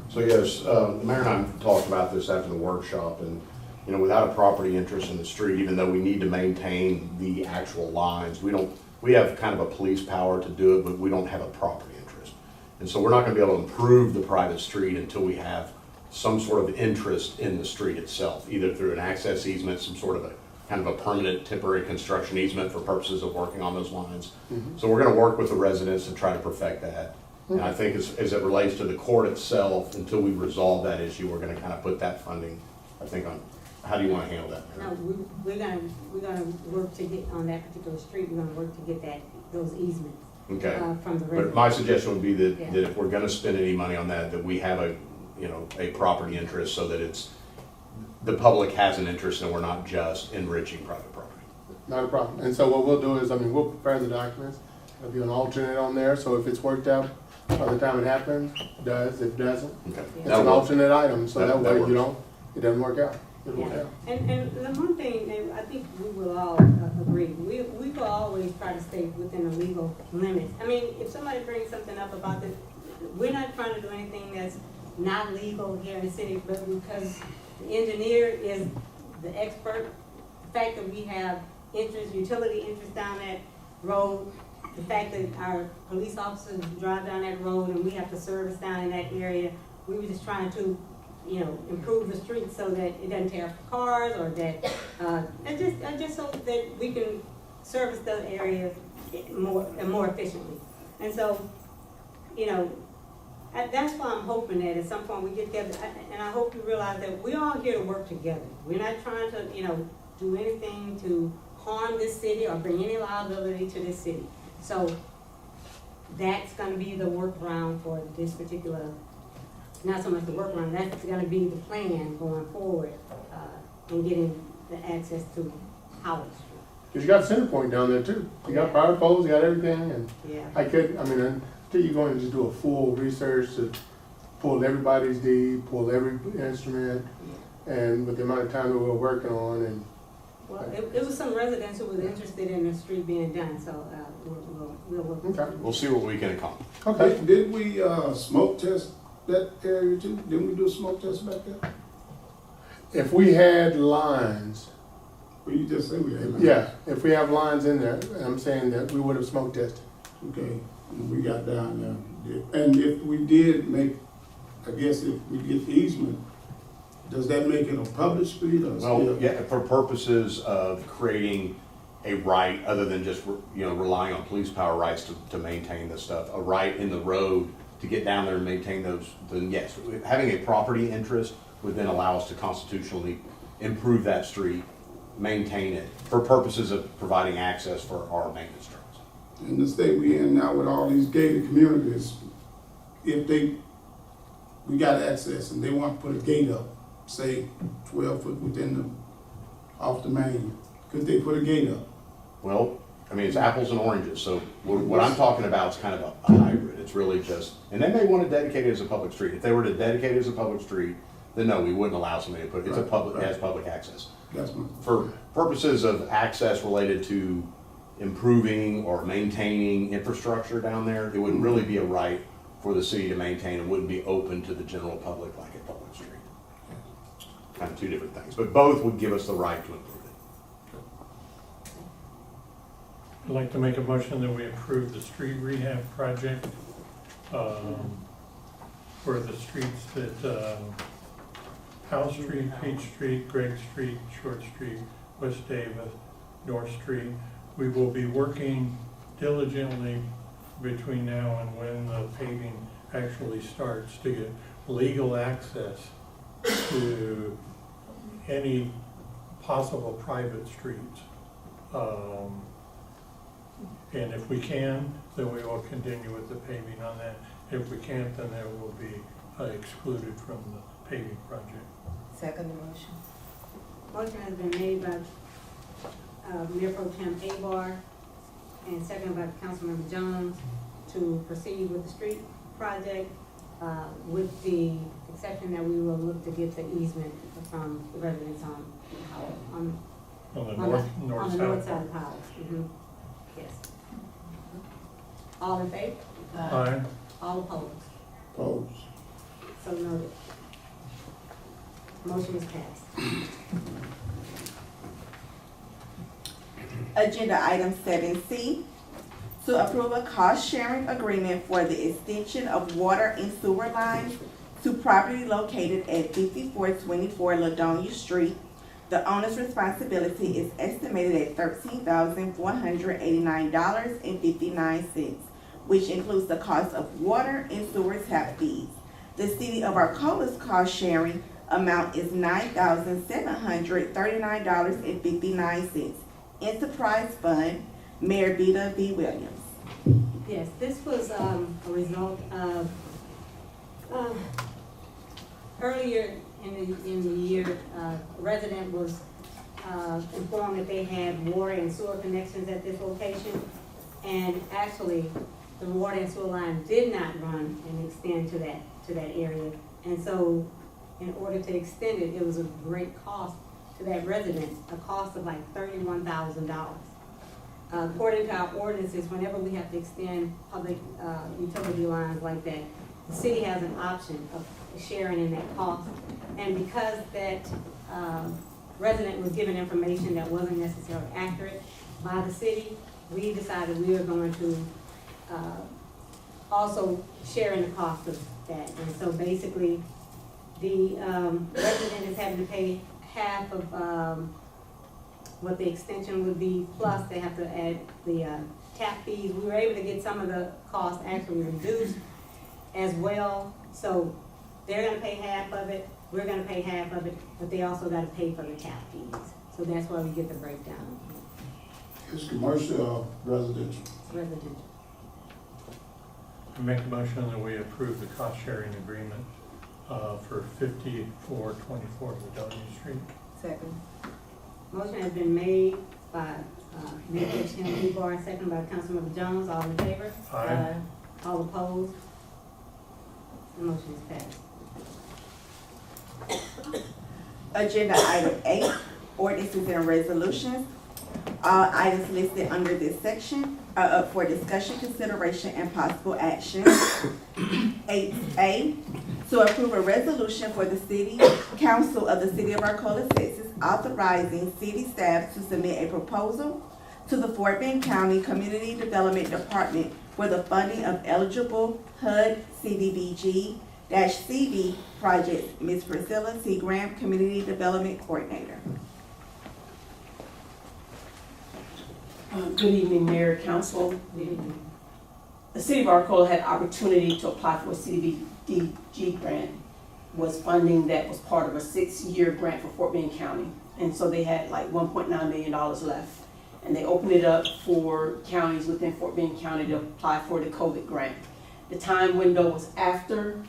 So yes, the mayor and I talked about this after the workshop, and you know, without a property interest in the street, even though we need to maintain the actual lines, we have kind of a police power to do it, but we don't have a property interest. And so we're not gonna be able to improve the private street until we have some sort of interest in the street itself, either through an access easement, some sort of a kind of a permanent temporary construction easement for purposes of working on those lines. So we're gonna work with the residents to try to perfect that. And I think as it relates to the court itself, until we resolve that issue, we're gonna kind of put that funding, I think, on, how do you wanna handle that, Mayor? No, we're gonna work to get, on that particular street, we're gonna work to get those easements. Okay. From the But residents. my suggestion would be that, Yeah. that if we're gonna spend any money on that, that we have a, you know, a property interest so that it's, the public has an interest and we're not just enriching private property. Not a problem. And so what we'll do is, I mean, we'll prepare the documents. There'll be an alternate on there, so if it's worked out by the time it happens, it does. If it doesn't, Okay. it's That'll an work. alternate item, so That that way works. you don't, it doesn't work out. It'll work Yeah, out. and the one thing, and I think we will all agree, we will always try to stay within the legal limits. I mean, if somebody brings something up about this, we're not trying to do anything that's not legal here in the city, but because the engineer is the expert, the fact that we have interest, utility interest down that road, the fact that our police officers drive down that road and we have to service down in that area, we were just trying to, you know, improve the streets so that it doesn't tear up cars or that, and just so that we can service those areas more efficiently. And so, you know, that's why I'm hoping that at some point we get together, and I hope you realize that we're all here to work together. We're not trying to, you know, do anything to harm this city or bring any liability to this city. So that's gonna be the workaround for this particular, not so much the workaround, that's gonna be the plan going forward, in getting the access to Howard Street. Cause you got center point down there too. You got power poles, you got everything, and Yeah. until you're going to just do a full research to pull everybody's deed, pull every instrument, and with the amount of time that we're working on, and Well, it was some residents who was interested in the street being done, so, we'll work. Okay. We'll see what we can accomplish. okay. Did we, smoke test that area too? Didn't we do a smoke test back there? If we had lines, Well, you just said we had. yeah, if we have lines in there, I'm saying that we would have smoke tested. Okay, and we got down there. And if we did make, I guess if we get the easement, does that make it a public street or Well, still? yeah, for purposes of creating a right, other than just, relying on police power rights to maintain this stuff, a right in the road to get down there and maintain those, then yes, having a property interest would then allow us to constitutionally improve that street, maintain it, for purposes of providing access for our maintenance trucks. In the state we in now with all these gated communities, if we got access and they want to put a gate up, say 12 foot within off the main, could they put a gate up? Well, I mean, it's apples and oranges, so what I'm talking about is kind of a hybrid. It's really just, and they may want to dedicate it as a public street. If they were to dedicate it as a public street, then no, we wouldn't allow somebody to put, it's a public, it has public access. That's my, For purposes of access related to improving or maintaining infrastructure down there, it wouldn't really be a right for the city to maintain. It wouldn't be open to the general public like a public street. Kind of two different things, but both would give us the right to improve it. I'd like to make a motion that we approve the street rehab project for the streets that, House Street, Peach Street, Gregg Street, Short Street, West Davis, North Street. We will be working diligently between now and when the paving actually starts to get legal access to any possible private streets. And if we can, then we will continue with the paving on that. If we can't, then it will be excluded from the paving project. Second motion. Motion has been made by Mayor Pro Tem Abar and seconded by Councilmember Jones to proceed with the street project with the exception that we will look to get the easement from the residents on On the the north north side. side of Powell. Yes. All in favor? Aye. All opposed? pose. So noted. Motion is passed. Agenda item 7C, to approve a cost-sharing agreement for the extension of water and sewer lines to property located at 5424 Ladonia Street. The owner's responsibility is estimated at $13,489.59, which includes the cost of water and sewer tap fees. The city of Arcola's cost-sharing amount is $9,739.59. Enterprise Fund, Mayor Beta B. Williams. Yes, this was a result of earlier in the year, a resident was informed that they had water and sewer connections at this location. And actually, the water and sewer line did not run and extend to that area. And so, in order to extend it, it was a great cost to that resident, a cost of like $31,000. According to our ordinances, whenever we have to extend public utility lines like that, the city has an option of sharing in that cost. And because that resident was given information that wasn't necessarily accurate by the city, we decided we were going to also share in the cost of that. And so basically, the resident is having to pay half of what the extension would be, plus they have to add the tap fees. We were able to get some of the costs actually reduced as well. So they're gonna pay half of it, we're gonna pay half of it, but they also gotta pay for the tap fees. So that's why we get the breakdown. It's commercial or residential? It's residential. I make a motion that we approve the cost sharing agreement for 5424 Ladonia Street. Second. Motion has been made by Mayor Pro Tem Ebar, second by Councilmember Jones. All in favor? Aye. All opposed? The motion is passed. Agenda item 8, ordinances and resolutions. All items listed under this section are up for discussion, consideration, and possible action. 8A, to approve a resolution for the City Council of the City of Arcola, Texas, authorizing city staff to submit a proposal to the Fort Bend County Community Development Department for the funding of eligible HUD CDBG-CV projects. Ms. Priscilla C. Graham, Community Development Coordinator. Good evening, Mayor, Council. The City of Arcola had opportunity to apply for a CDBG grant, was funding that was part of a 6-year grant for Fort Bend County. And so they had like $1.9 million left. And they opened it up for counties within Fort Bend County to apply for the COVID grant. The time window was after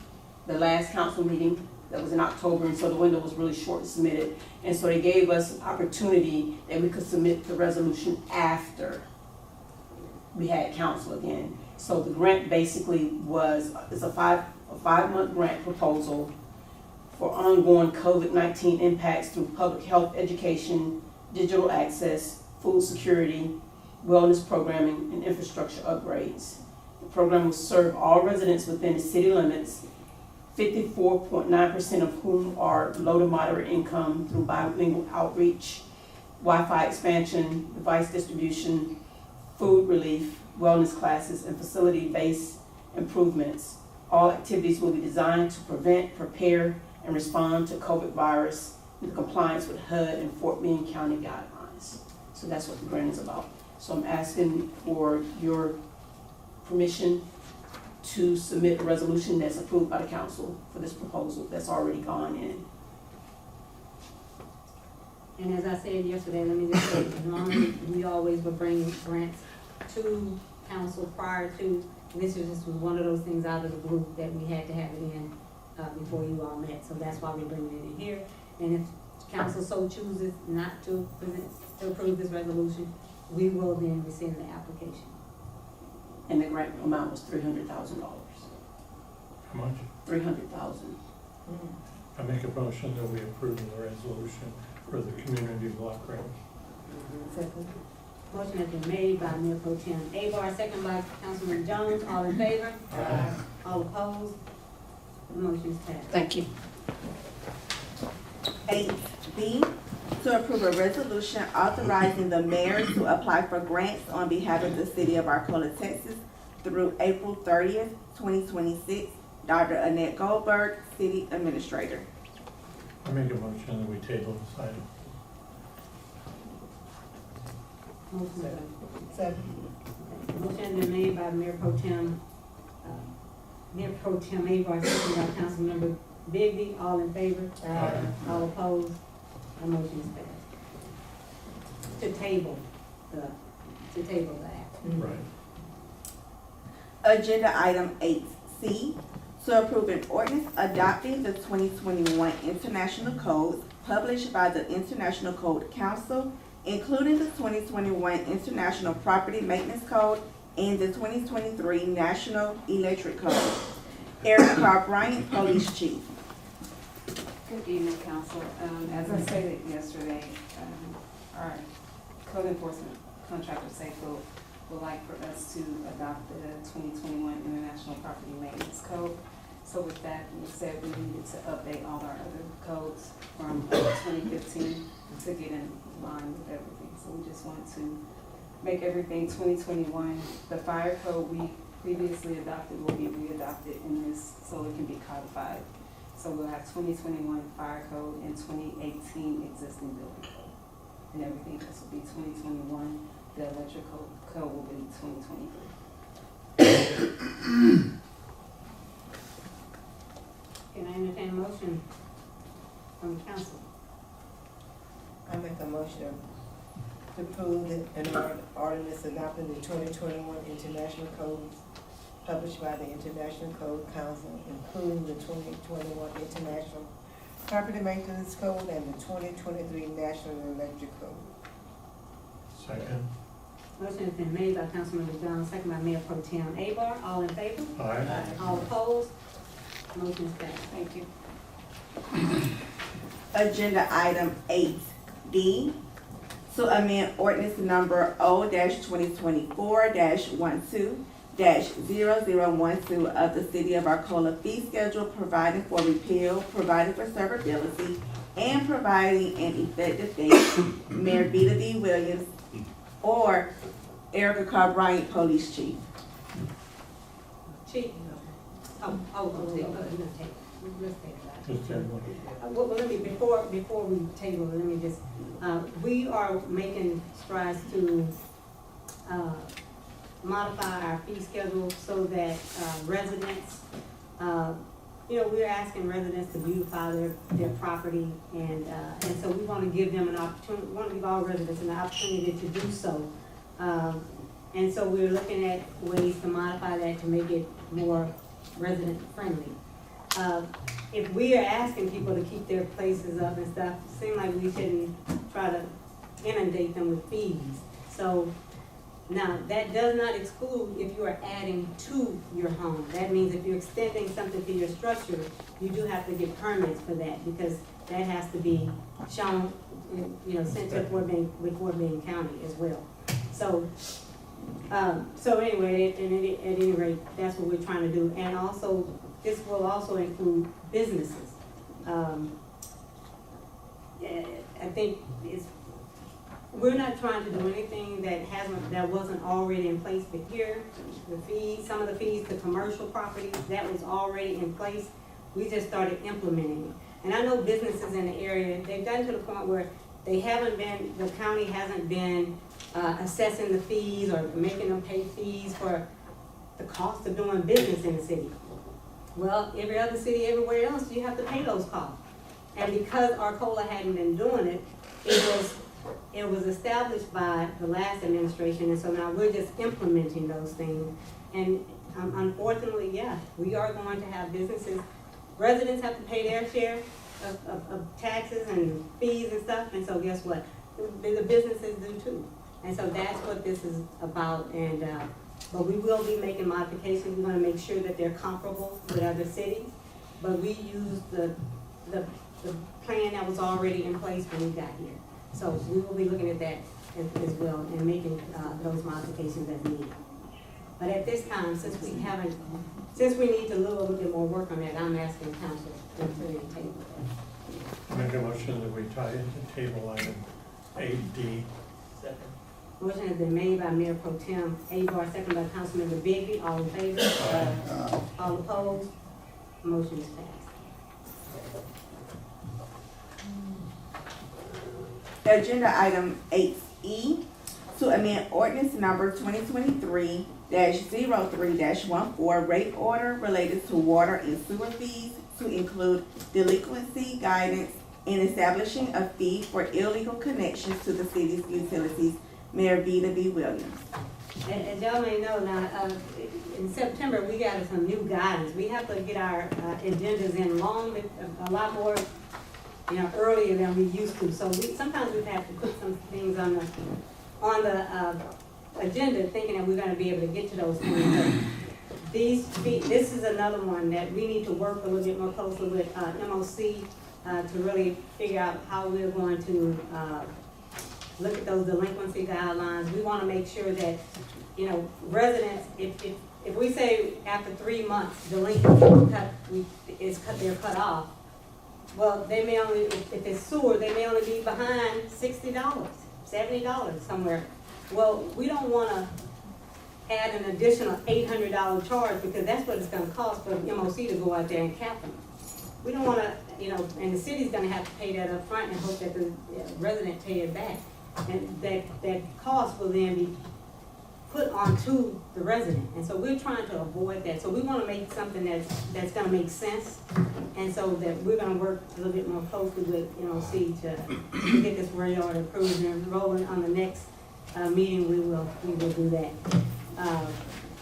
the last council meeting, that was in October, and so the window was really short to submit it. And so they gave us an opportunity that we could submit the resolution after we had council again. So the grant basically it's a five-month grant proposal for ongoing COVID-19 impacts through public health education, digital access, food security, wellness programming, and infrastructure upgrades. The program will serve all residents within the city limits, 54.9% of whom are low to moderate income, through bilingual outreach, Wi-Fi expansion, device distribution, food relief, wellness classes, and facility-based improvements. All activities will be designed to prevent, prepare, and respond to COVID virus in compliance with HUD and Fort Bend County guidelines. So that's what the grant is about. So I'm asking for your permission to submit a resolution that's approved by the council for this proposal that's already gone in. And as I said yesterday, let me just say, normally we always would bring grants to council prior to, this was one of those things out of the group that we had to have it in before you all met. So that's why we're bringing it in here. And if council so chooses not to approve this resolution, we will then rescind the application. And the grant amount was $300,000. How much? $300,000. I make a motion that we approve the resolution for the community block grant. Motion has been made by Mayor Pro Tem Abar, second by Councilman Jones. All in favor? Aye. All opposed? The motion is passed. Thank you. 8B, to approve a resolution authorizing the mayor to apply for grants on behalf of the City of Arcola, Texas through April 30th, 2026. Dr. Annette Goldberg, City Administrator. I make a motion that we table this item. Motion has been made by Mayor Pro Tem Abar, second by Councilmember Bigby. All in favor? Aye. All opposed? The motion is passed. To table the act. Right. Agenda item 8C, to approve an ordinance adopting the 2021 International Codes published by the International Code Council, including the 2021 International Property Maintenance Code and the 2023 National Electric Code. Eric Carr Bryant, Police Chief. Good evening, Council. As I stated yesterday, our code enforcement contractor, Safeco, would like for us to adopt the 2021 International Property Maintenance Code. So with that, we said we needed to update all our other codes from 2015 to get in line with everything. So we just want to make everything 2021. The fire code we previously adopted will be re-adopted in this so it can be codified. So we'll have 2021 fire code and 2018 existing building code. And everything else will be 2021. The electrical code will be 2023. Can I entertain a motion from the council? I make a motion to approve an ordinance adopting the 2021 International Codes published by the International Code Council, including the 2021 International Property Maintenance Code and the 2023 National Electric Code. Second. Motion has been made by Councilmember Jones, second by Mayor Pro Tem Abar. All in favor? Aye. All opposed? Motion is passed. Thank you. Agenda item 8D, to amend ordinance number O-2024-12-0012 of the City of Arcola fee schedule, providing for repeal, providing for severability, and providing an effective date. Mayor Vita D. Williams or Erica Carr Bryant, Police Chief. Chief? Oh, let's take it. Just everyone. Well, let me, before we table, let me just, we are making strides to, modify our fee schedule so that, residents, we're asking residents to beautify their property, and so we want to give them an opportunity, we want to give all residents an opportunity to do so. And so we're looking at ways to modify that to make it more resident friendly. If we are asking people to keep their places up and stuff, it seems like we shouldn't try to inundate them with fees. So now, that does not exclude if you are adding to your home. That means if you're extending something to your structure, you do have to get permits for that, because that has to be shown, sent to Fort Bend County as well. So, anyway, at any rate, that's what we're trying to do. And also, this will also include businesses. I think we're not trying to do anything that wasn't already in place, but here, the fees, some of the fees to commercial properties, that was already in place. We just started implementing it. And I know businesses in the area, they've gotten to the point where the county hasn't been assessing the fees or making them pay fees for the cost of doing business in the city. Well, every other city, everywhere else, you have to pay those costs. And because Arcola hadn't been doing it, it was established by the last administration, and so now we're just implementing those things. And unfortunately, yeah, we are going to have businesses, residents have to pay their share of taxes and fees and stuff, and so guess what? The businesses do too. And so that's what this is about, and but we will be making modifications. We want to make sure that they're comparable with other cities, but we use the plan that was already in place when we got here. So we will be looking at that as well and making those modifications as needed. But at this time, since we need to do a little bit more work on that, I'm asking council to put it on the table. Make a motion that we tie it to table item 8D. Second. Motion has been made by Mayor Pro Tem Abar, second by Councilmember Bigby. All in favor? All opposed? Motion is passed. Agenda item 8E, to amend ordinance number 2023-03-14, rate order related to water and sewer fees to include delinquency guidance and establishing a fee for illegal connections to the city's utilities. Mayor Vita B. Williams. As y'all may know now, in September, we got some new guidance. We have to get our agendas in a lot more, earlier than we used to. So sometimes we have to put some things on the agenda, thinking that we're going to be able to get to those things. This is another one that we need to work a little bit more closely with MOC to really figure out how we're going to look at those delinquency guidelines. We want to make sure that, residents, if we say after 3 months delinquency they're cut off, well, they may only, if it's sewer, they may only be behind $60, $70 somewhere. Well, we don't want to add an additional $800 charge, because that's what it's going to cost for MOC to go out there and cap them. We don't want to, and the city's going to have to pay that up front and hope that the resident pay it back. And that cost will then be put onto the resident. And so we're trying to avoid that. So we want to make something that's going to make sense. And so that we're going to work a little bit more closely with MOC to get this rate order approved, and rolling on the next meeting, we will do that.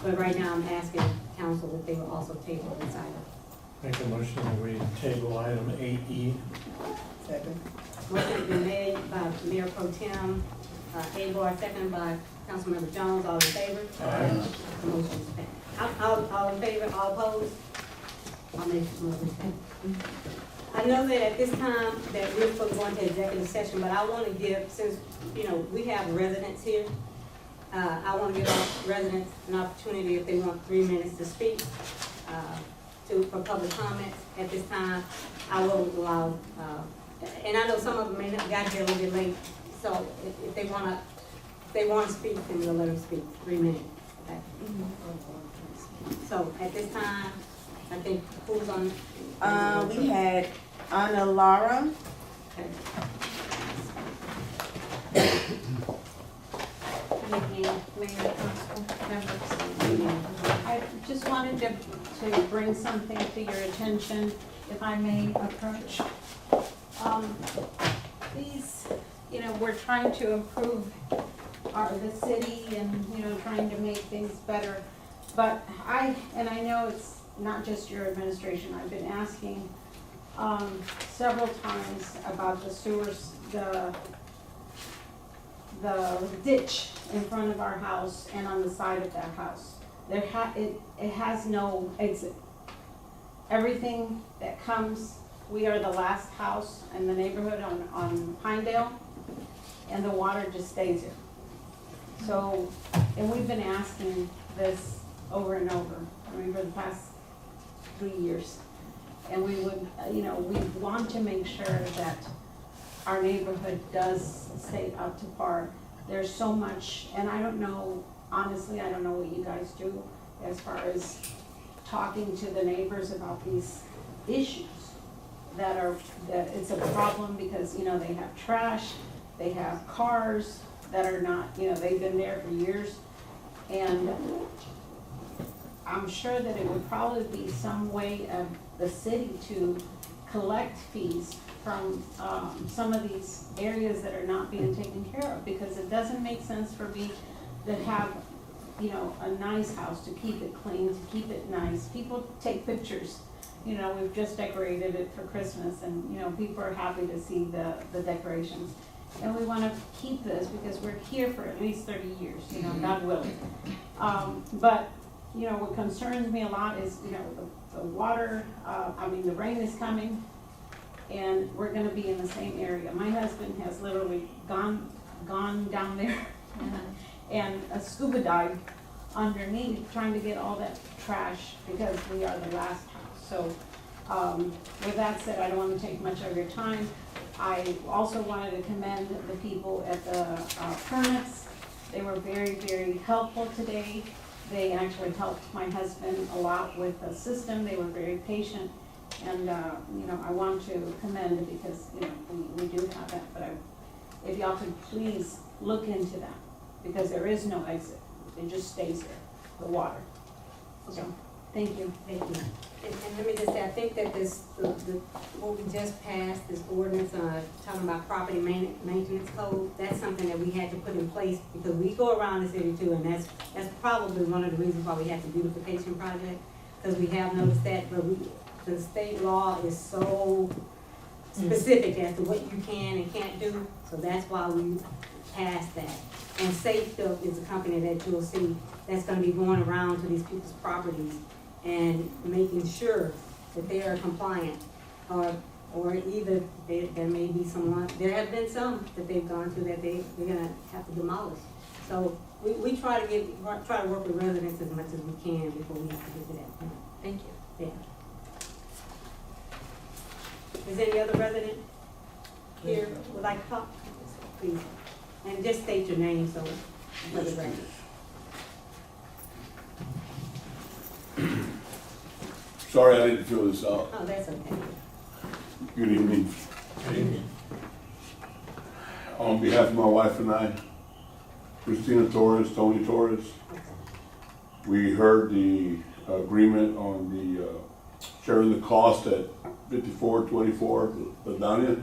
But right now, I'm asking council that they will also table this item. Make a motion that we table item 8E. Second. Motion has been made by Mayor Pro Tem Abar, seconded by Councilmember Jones. All in favor? Aye. The motion is passed. All in favor, all opposed? All motion is passed. I know that at this time that we're supposed to go into executive session, but I want to give, since, we have residents here, I want to give our residents an opportunity if they want 3 minutes to speak, for public comments at this time. I will allow, and I know some of them may have got here a little bit late, so if they want to speak, then we'll let them speak, 3 minutes. Okay? So at this time, I think who's on? We had Anna Lara. Okay. Mayor, council members. I just wanted to bring something to your attention, if I may approach. These, we're trying to improve the city and, trying to make things better. But I know it's not just your administration, I've been asking several times about the sewers, the ditch in front of our house and on the side of that house. It has no exit. Everything that comes, we are the last house in the neighborhood on Pinedale, and the water just stays here. So, and we've been asking this over and over, for the past 3 years. And we would, we want to make sure that our neighborhood does stay up to par. There's so much, and I don't know, honestly, I don't know what you guys do as far as talking to the neighbors about these issues that it's a problem because, they have trash, they have cars that are not, they've been there for years. And I'm sure that it would probably be some way of the city to collect fees from some of these areas that are not being taken care of, because it doesn't make sense for me to have, a nice house, to keep it clean, to keep it nice. People take pictures, we've just decorated it for Christmas, and, people are happy to see the decorations. And we want to keep this because we're here for at least 30 years, God willing. But, what concerns me a lot is, the water, the rain is coming, and we're gonna be in the same area. My husband has literally gone down there and scuba dived underneath, trying to get all that trash because we are the last house. So, with that said, I don't want to take much of your time. I also wanted to commend the people at the permits. They were very, very helpful today. They actually helped my husband a lot with the system. They were very patient. And, I want to commend it because, we do have that. But if y'all could please look into that, because there is no exit. It just stays there, the water. So, thank you. Thank you. And let me just say, I think that what we just passed, this ordinance, talking about property maintenance code, that's something that we had to put in place because we go around the city too, and that's probably one of the reasons why we had the beautification project, because we have noticed that, but the state law is so specific as to what you can and can't do, so that's why we passed that. And Safe Built is a company that you'll see that's gonna be going around to these people's properties and making sure that they are compliant, or either there may be someone, there have been some that they've gone to that they're gonna have to demolish. So we try to work with residents as much as we can before we have to get to that point. Thank you. Yeah. Is any other resident here would like to talk? Please, and just state your name so for the record. Sorry, I didn't fill this out. Oh, that's okay. Good evening. Good evening. On behalf of my wife and I, Christina Torres, Tony Torres, we heard the agreement on the sharing the cost at 5424 Ladania.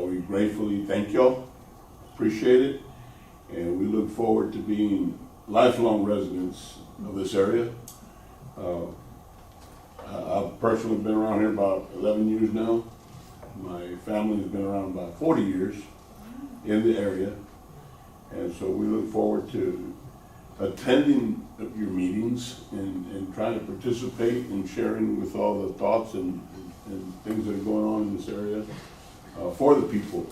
We gratefully thank y'all, appreciate it, and we look forward to being lifelong residents of this area. I've personally been around here about 11 years now. My family's been around about 40 years in the area. And so we look forward to attending your meetings and trying to participate and sharing with all the thoughts and and things that are going on in this area, for the people.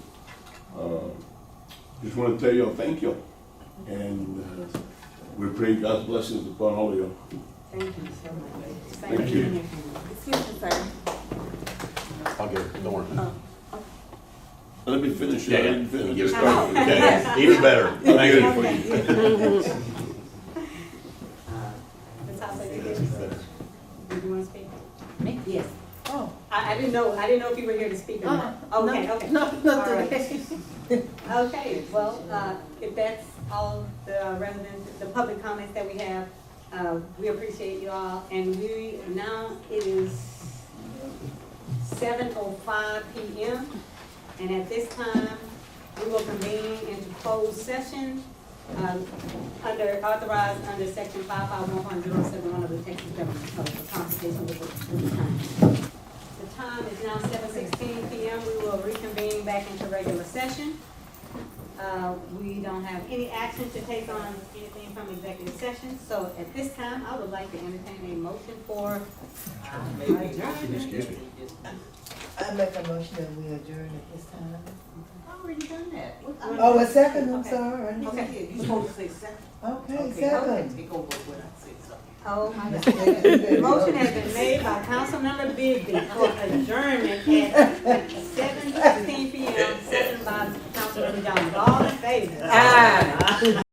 Just want to tell y'all thank you, and we pray God's blessings upon all of you. Thank you so much. Thank you. Excuse me, sir. I'll get it, don't worry. Let me finish. Yeah, I yeah. didn't finish. Get started. Okay, even better. Thank you. Ms. House, did you want to speak? Me? Yes. Oh. I didn't know if you were here to speak or not. Okay, okay. No, All nothing. right. Okay, well, if that's all the residents, the public comments that we have, we appreciate you all. And now it is 7:05 p.m. And at this time, we will convene into closed session, authorized under section 551.071 of the Texas Government Code for consultation with the time. The time is now 7:16 p.m. We will reconvene back into regular session. We don't have any action to take on anything from executive session, so at this time, I would like to entertain a motion for Excuse me. I make a motion that we adjourn at this time. I already done that. Oh, a second, I'm Okay. sorry. Okay. You supposed to say second. Okay, Okay, second. take over when I say something. Oh, the motion has been made by Councilmember Bigby for adjournment at 7:16 p.m., seconded by Councilmember Jones. All in favor? Aye.